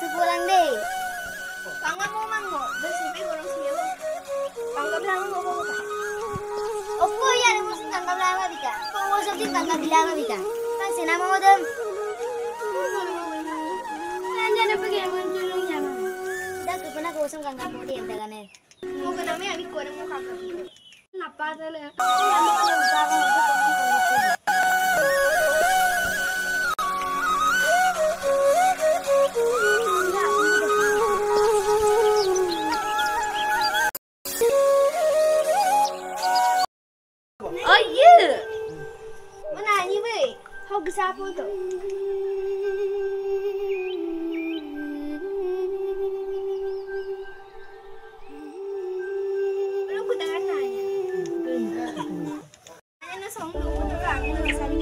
sepulang deh. Pangga mau manggo, bersih orang siapa? Pangga bilang mau apa? Opo ya, ada musim tangga bilang apa bika? Kau mau sebut tangga bilang apa bika? Kan senama mau dem. Nanti ada pergi yang muncul sama. Dah kepena kau usung tangga mau dem dagan eh. Mau ke namanya adik kau ada mau kakak. Napa tele? Ya mau ada utang mau ke kau. Oh iya, mana ni weh? Kau besar pun tu. Belum ku tengah nanya. Nanya nak song tu pun terang nak sari.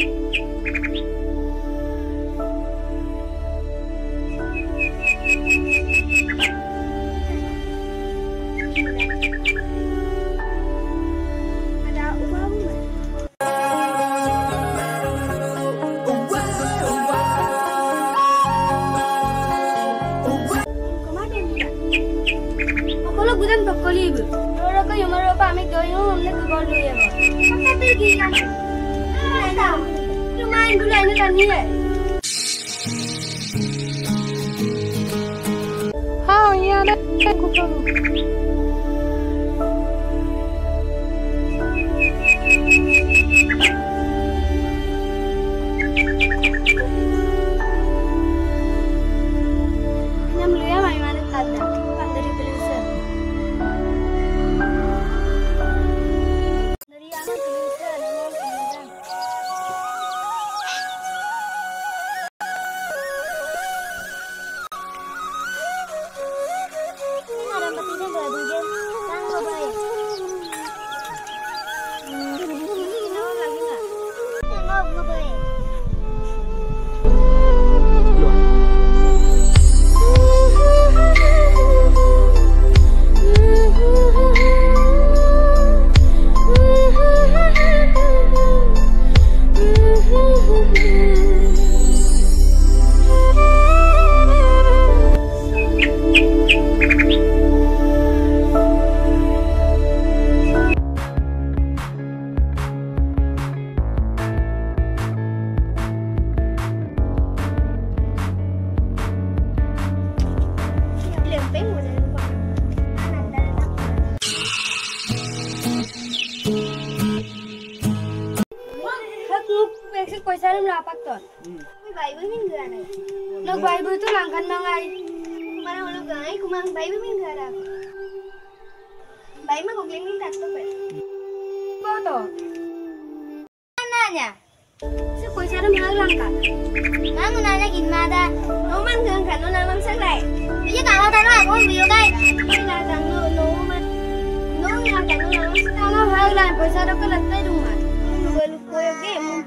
Bukan pokoknya ibu. Orang kau yang merupa kami doyong, हमने keluar dulu ya, Pak. Apa pergi kan? Ada. Lumayan bulan ini kan dia. Hao ya, nak aku perlu. Yang mulia mana ada? Dari television. Kuasa dalam lapak ton. Bible minggu ana. Nak Bible tu langkan mangai. Mana orang gangai kumang Bible minggu ada. Bible kau kelingin tak tu per. Kau tu? Nanya. Kuasa dalam hal langkan. Mangu nanya gimana? Noman gengkan nona mang sangai. Iya kalau tanah aku bio kai. Ina tang no man. No yang tang no lang. Kalau hal lang kuasa dalam kelas tu rumah. Koyo game.